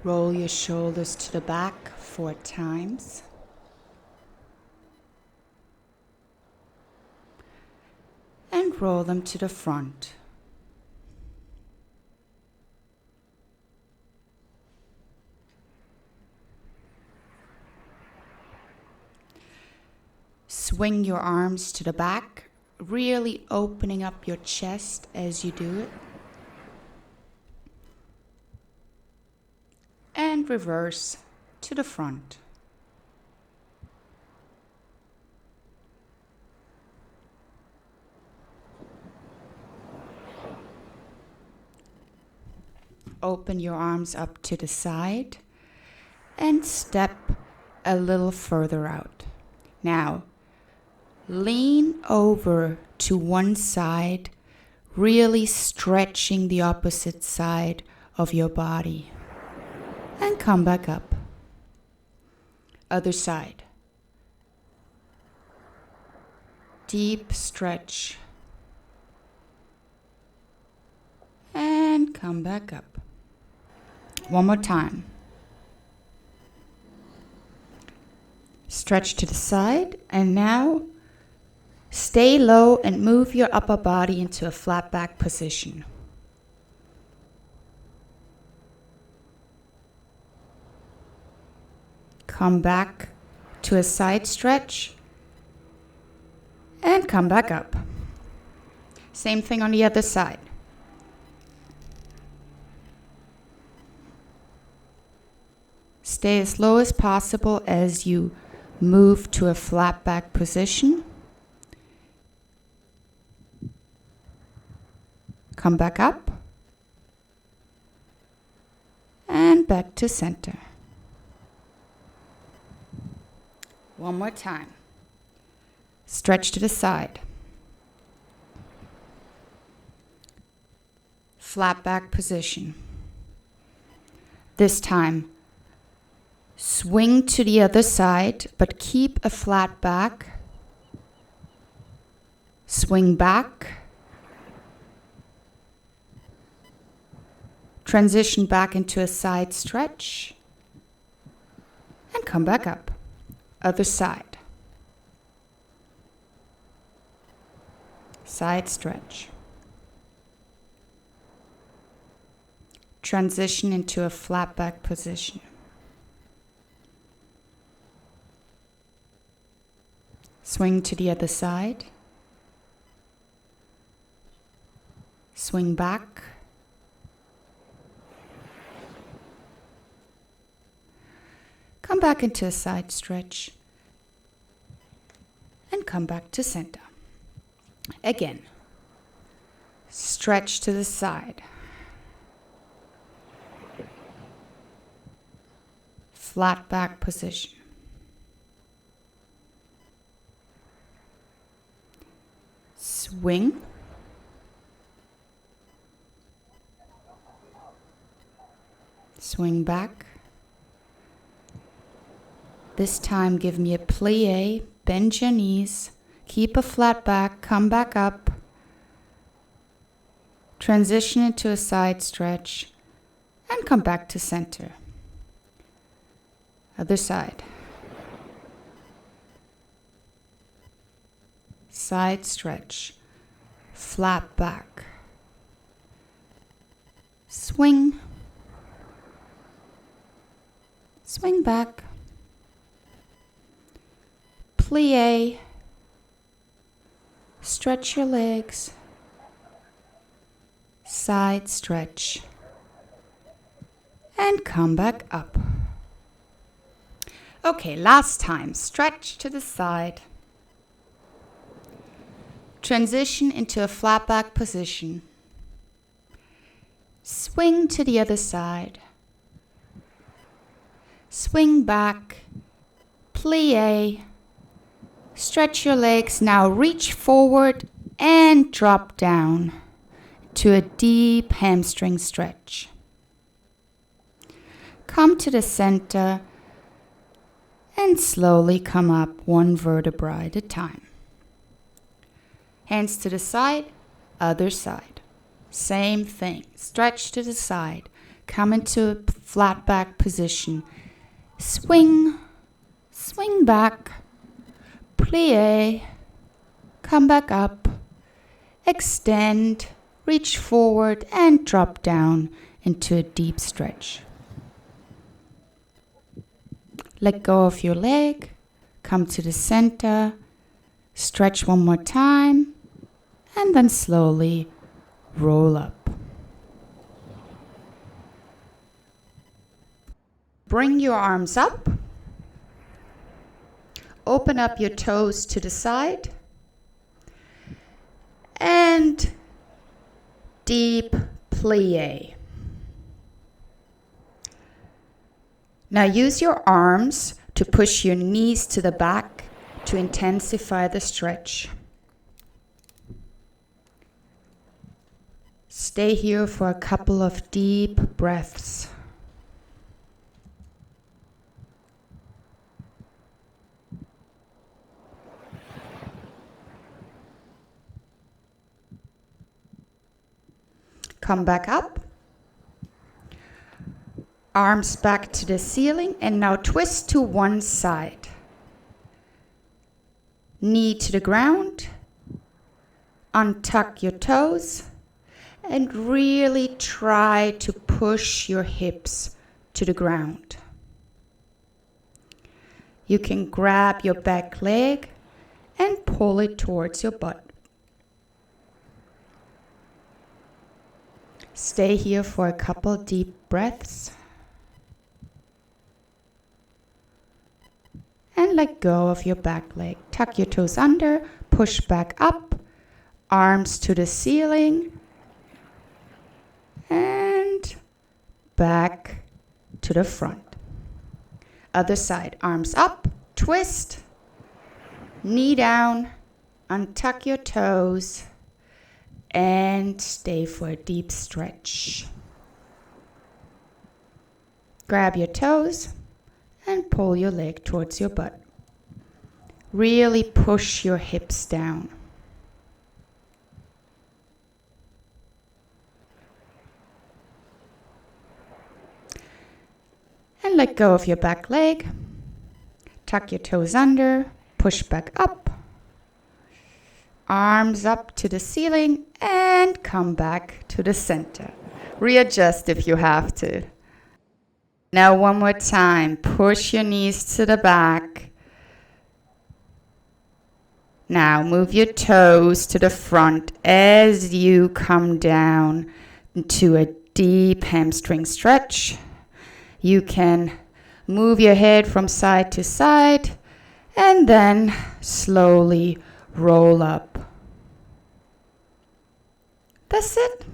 Roll your shoulders to the back 4 times. And roll them to the front. Swing your arms to the back, really opening up your chest as you do it. And reverse to the front. Open your arms up to the side and step a little further out. Now, lean over to one side, really stretching the opposite side of your body. And come back up. Other side. Deep stretch. And come back up. One more time. Stretch to the side, and now stay low and move your upper body into a flat back position. Come back to a side stretch and come back up. Same thing on the other side. Stay as low as possible as you move to a flat back position. Come back up and back to center. One more time. Stretch to the side. Flat back position. This time, swing to the other side, but keep a flat back. Swing back. Transition back into a side stretch. And come back up. Other side. Side stretch. Transition into a flat back position. Swing to the other side. Swing back. Come back into a side stretch. And come back to center. Again. Stretch to the side. Flat back position. Swing. Swing back. This time give me a plie, bend your knees, keep a flat back, come back up. Transition into a side stretch and come back to center. Other side. Side stretch. Flat back. Swing. Swing back. Plie. Stretch your legs. Side stretch. And come back up. Okay, last time. Stretch to the side. Transition into a flat back position. Swing to the other side. Swing back. Plie. Stretch your legs. Now reach forward and drop down to a deep hamstring stretch. Come to the center and slowly come up one vertebra at a time. Hands to the side, other side. Same thing. Stretch to the side. Come into a flat back position. Swing, swing back, plie, come back up, extend, reach forward and drop down into a deep stretch. Let go of your leg, come to the center, stretch one more time, and then slowly roll up. Bring your arms up, open up your toes to the side, and deep plie. Now use your arms to push your knees to the back to intensify the stretch. Stay here for a couple of deep breaths. Come back up. Arms back to the ceiling and now twist to one side. Knee to the ground. Untuck your toes and really try to push your hips to the ground. You can grab your back leg and pull it towards your butt. Stay here for a couple deep breaths. And let go of your back leg. Tuck your toes under, push back up, arms to the ceiling, and back to the front. Other side, arms up, twist, knee down, untuck your toes, and stay for a deep stretch. Grab your toes and pull your leg towards your butt. Really push your hips down. And let go of your back leg. Tuck your toes under, push back up. Arms up to the ceiling and come back to the center. Readjust if you have to. Now one more time, push your knees to the back. Now move your toes to the front as you come down into a deep hamstring stretch. You can move your head from side to side and then slowly roll up. That's it.